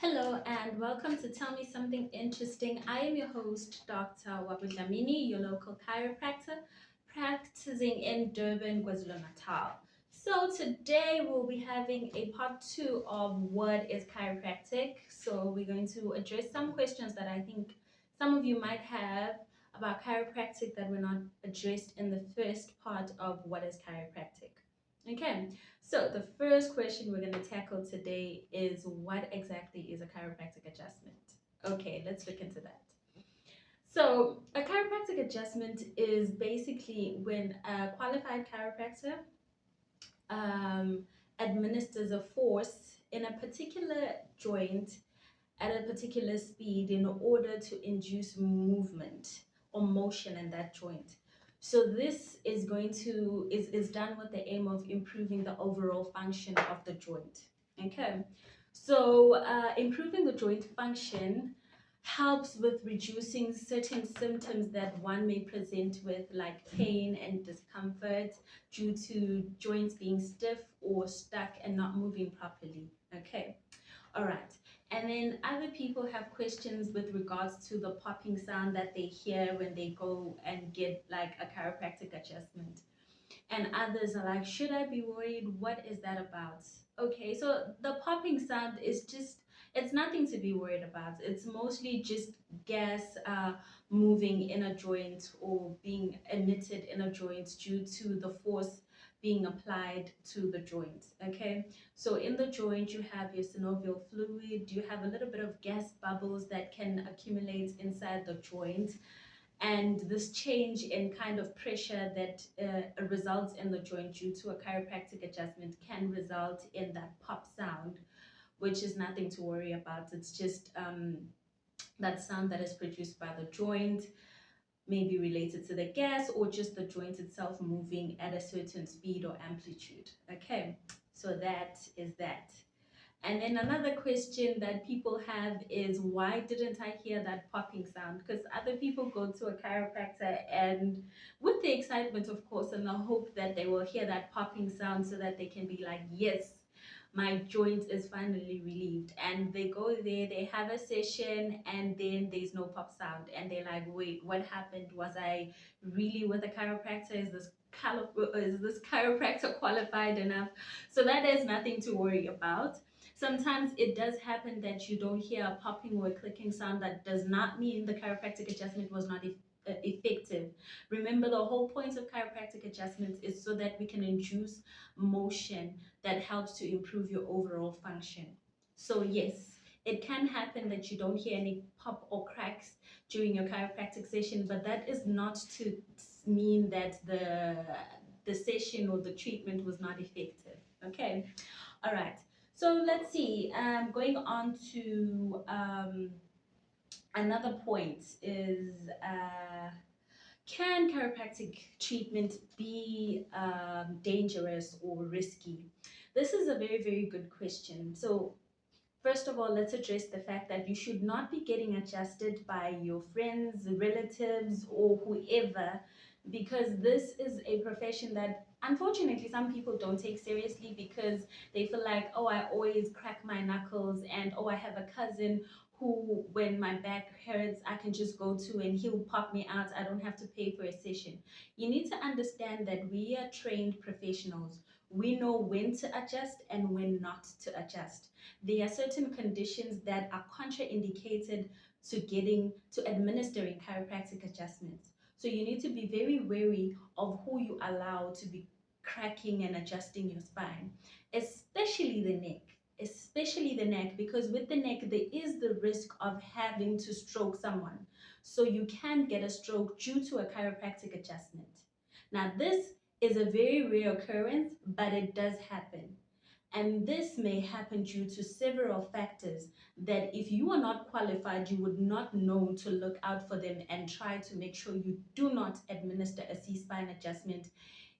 Hello and welcome to Tell Me Something Interesting. I am your host, Dr. Wabudlamini, your local chiropractor, practicing in Durban, KwaZulu-Natal. So today we'll be having a part two of what is chiropractic. So we're going to address some questions that I think some of you might have about chiropractic that were not addressed in the first part of what is chiropractic. Okay, so the first question we're going to tackle today is what exactly is a chiropractic adjustment? Okay, let's look into that. So a chiropractic adjustment is basically when a qualified chiropractor um, administers a force in a particular joint at a particular speed in order to induce movement or motion in that joint. So this is going to is done with the aim of improving the overall function of the joint. Okay, so improving the joint function helps with reducing certain symptoms that one may present with, like pain and discomfort due to joints being stiff or stuck and not moving properly. Okay, all right. And then other people have questions with regards to the popping sound that they hear when they go and get like a chiropractic adjustment. And others are like, should I be worried? What is that about? Okay, so the popping sound is just, it's nothing to be worried about. It's mostly just gas moving in a joint or being emitted in a joint due to the force being applied to the joint. Okay, so in the joint you have your synovial fluid, you have a little bit of gas bubbles that can accumulate inside the joint, and this change in kind of pressure that results in the joint due to a chiropractic adjustment can result in that pop sound, which is nothing to worry about. It's just that sound that is produced by the joint, maybe related to the gas or just the joint itself moving at a certain speed or amplitude. Okay, so that is that. And then another question that people have is, why didn't I hear that popping sound? Because other people go to a chiropractor and with the excitement, of course, and the hope that they will hear that popping sound so that they can be like, yes, my joint is finally relieved. And they go there, they have a session, and then there's no pop sound. And they're like, wait, what happened? Was I really with a chiropractor? Is this chiropractor qualified enough? So that is nothing to worry about. Sometimes it does happen that you don't hear a popping or a clicking sound. That does not mean the chiropractic adjustment was not effective. Remember, the whole point of chiropractic adjustments is so that we can induce motion that helps to improve your overall function. So yes, it can happen that you don't hear any pop or cracks during your chiropractic session, but that is not to mean that the session or the treatment was not effective. Okay, all right. So let's see. Going on to another point is, can chiropractic treatment be dangerous or risky? This is a very, very good question. So first of all, let's address the fact that you should not be getting adjusted by your friends, relatives, or whoever, because this is a profession that unfortunately some people don't take seriously, because they feel like, oh, I always crack my knuckles, and oh, I have a cousin who, when my back hurts, I can just go to and he'll pop me out. I don't have to pay for a session. You need to understand that we are trained professionals. We know when to adjust and when not to adjust. There are certain conditions that are contraindicated to administering chiropractic adjustments. So you need to be very wary of who you allow to be cracking and adjusting your spine, especially the neck. Especially the neck, because with the neck there is the risk of having to stroke someone. So you can get a stroke due to a chiropractic adjustment. Now, this is a very rare occurrence, but it does happen. And this may happen due to several factors that, if you are not qualified, you would not know to look out for them and try to make sure you do not administer a C-spine adjustment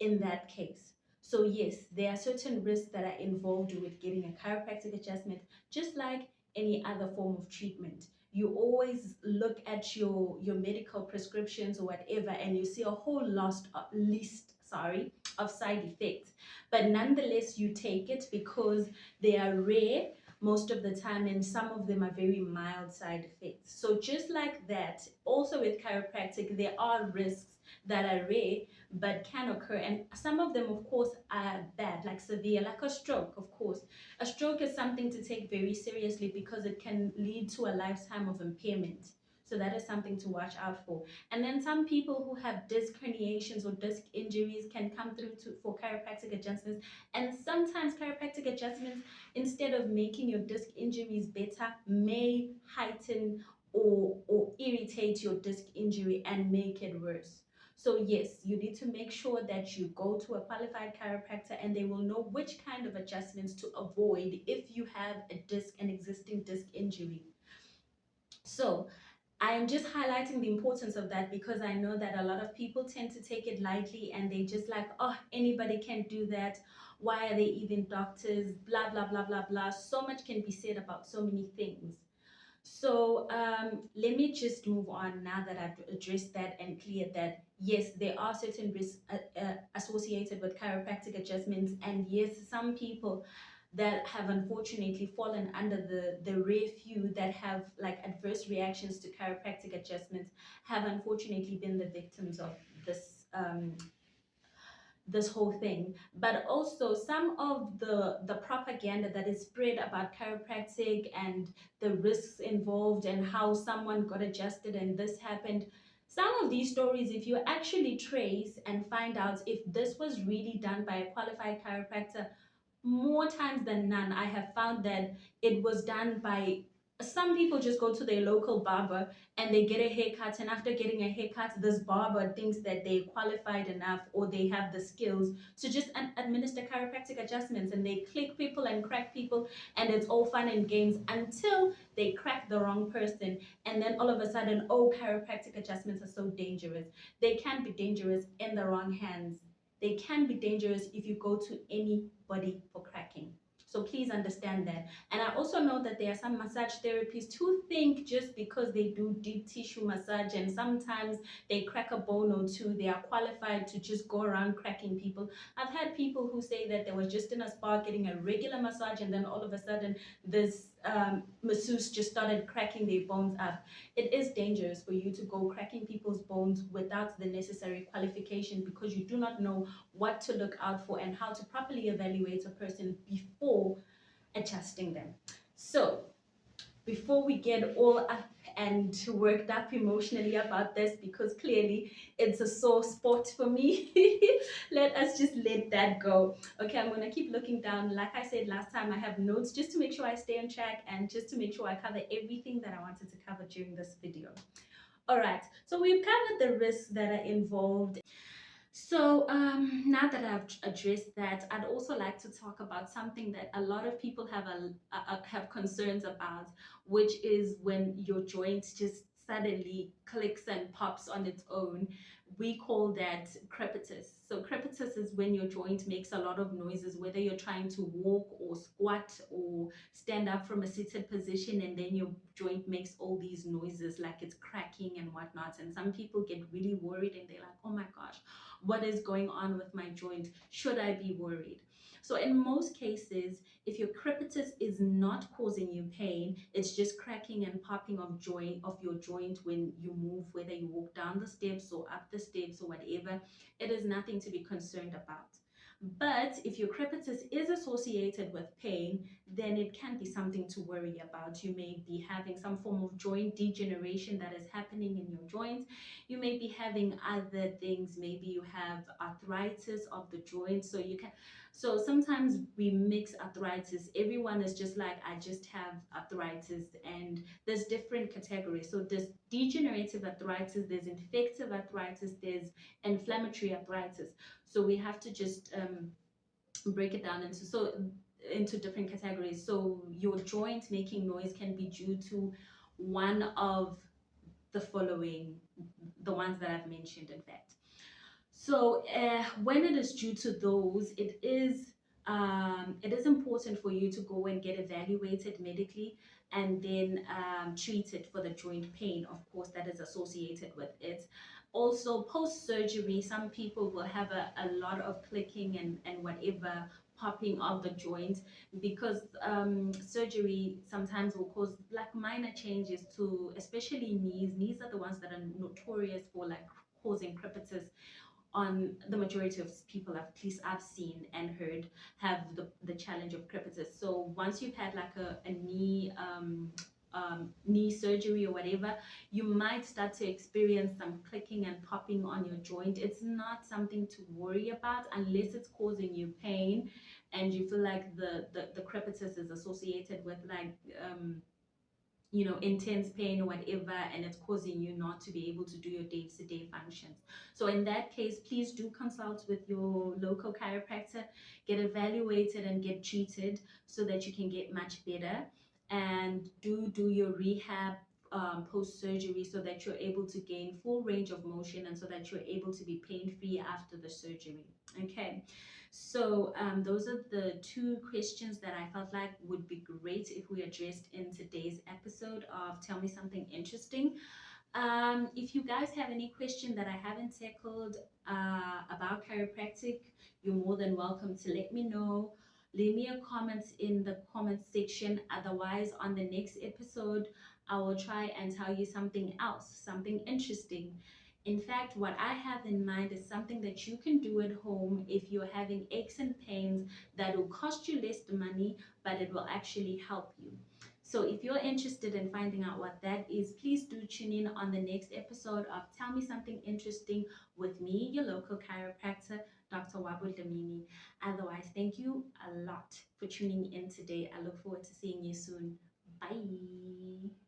in that case. So yes, there are certain risks that are involved with getting a chiropractic adjustment, just like any other form of treatment. You always look at your medical prescriptions or whatever, and you see a whole list of side effects, but nonetheless you take it because they are rare, most of the time, and some of them are very mild side effects. So just like that, also with chiropractic, there are risks that are rare but can occur, and some of them of course are bad, like severe, like a stroke. Of course, a stroke is something to take very seriously because it can lead to a lifetime of impairment. So that is something to watch out for. And then some people who have disc herniations or disc injuries can come through for chiropractic adjustments. And sometimes chiropractic adjustments, instead of making your disc injuries better, may heighten or irritate your disc injury and make it worse. So yes, you need to make sure that you go to a qualified chiropractor and they will know which kind of adjustments to avoid if you have an existing disc injury. So I'm just highlighting the importance of that because I know that a lot of people tend to take it lightly and they just like, oh, anybody can do that. Why are they even doctors? Blah, blah, blah, blah, blah. So much can be said about so many things. So let me just move on now that I've addressed that and cleared that. Yes, there are certain risks associated with chiropractic adjustments, and yes, some people that have unfortunately fallen under the rare few that have like adverse reactions to chiropractic adjustments have unfortunately been the victims of this whole thing. But also some of the propaganda that is spread about chiropractic and the risks involved and how someone got adjusted and this happened, some of these stories, if you actually trace and find out if this was really done by a qualified chiropractor, more times than none, I have found that it was done by some people. Just go to their local barber and they get a haircut, and after getting a haircut, this barber thinks that they're qualified enough or they have the skills to just administer chiropractic adjustments, and they click people and crack people, and it's all fun and games until they crack the wrong person, and then all of a sudden, oh, chiropractic adjustments are so dangerous. They can be dangerous in the wrong hands. They can be dangerous if you go to anybody for cracking. So please understand that. And I also know that there are some massage therapists who think just because they do deep tissue massage and sometimes they crack a bone or two, they are qualified to just go around cracking people. I've had people who say that they were just in a spa getting a regular massage, and then all of a sudden this masseuse just started cracking their bones up. It is dangerous for you to go cracking people's bones without the necessary qualification, because you do not know what to look out for and how to properly evaluate a person before adjusting them. So before we get all up and worked up emotionally about this, because clearly it's a sore spot for me, let us just let that go. Okay, I'm gonna keep looking down. Like I said last time, I have notes just to make sure I stay on track and just to make sure I cover everything that I wanted to cover during this video. All right, so we've covered the risks that are involved. So now that I've addressed that, I'd also like to talk about something that a lot of people have concerns about, which is when your joint just suddenly clicks and pops on its own. We call that crepitus. So crepitus is when your joint makes a lot of noises, whether you're trying to walk or squat or stand up from a seated position, and then your joint makes all these noises like it's cracking and whatnot. And some people get really worried and they're like, oh my gosh, what is going on with my joint? Should I be worried? So in most cases, if your crepitus is not causing you pain, it's just cracking and popping of your joint when you move, whether you walk down the steps or up the steps or whatever, it is nothing to be concerned about. But if your crepitus is associated with pain, then it can be something to worry about. You may be having some form of joint degeneration that is happening in your joints. You may be having other things. Maybe you have arthritis of the joint. So sometimes we mix arthritis. Everyone is just like, I just have arthritis, and there's different categories. So there's degenerative arthritis, there's infective arthritis, there's inflammatory arthritis. So we have to just break it down into different categories. So your joint making noise can be due to one of the following, the ones that I've mentioned, in fact. So when it is due to those, it is important for you to go and get evaluated medically, and then treated for the joint pain, of course, that is associated with it. Also, post-surgery, some people will have a lot of clicking and whatever popping of the joint, because surgery sometimes will cause like minor changes to especially knees. Knees are the ones that are notorious for like causing crepitus on the majority of people, at least I've seen and heard, have the challenge of crepitus. So once you've had like a knee surgery or whatever, you might start to experience some clicking and popping on your joint. It's not something to worry about unless it's causing you pain and you feel like the crepitus is associated with like intense pain or whatever, and it's causing you not to be able to do your day-to-day functions. So in that case, please do consult with your local chiropractor, get evaluated and get treated so that you can get much better, and do your rehab post surgery so that you're able to gain full range of motion and so that you're able to be pain free after the surgery. Okay, so those are the two questions that I felt like would be great if we addressed in today's episode of Tell Me Something Interesting. If you guys have any question that I haven't tackled about chiropractic, you're more than welcome to let me know. Leave me a comment in the comment section. Otherwise, on the next episode, I will try and tell you something else, something interesting. In fact, what I have in mind is something that you can do at home if you're having aches and pains that will cost you less money, but it will actually help you. So if you're interested in finding out what that is, please do tune in on the next episode of Tell Me Something Interesting with me, your local chiropractor, Dr. Wabu Damini. Otherwise, thank you a lot for tuning in today. I look forward to seeing you soon. Bye.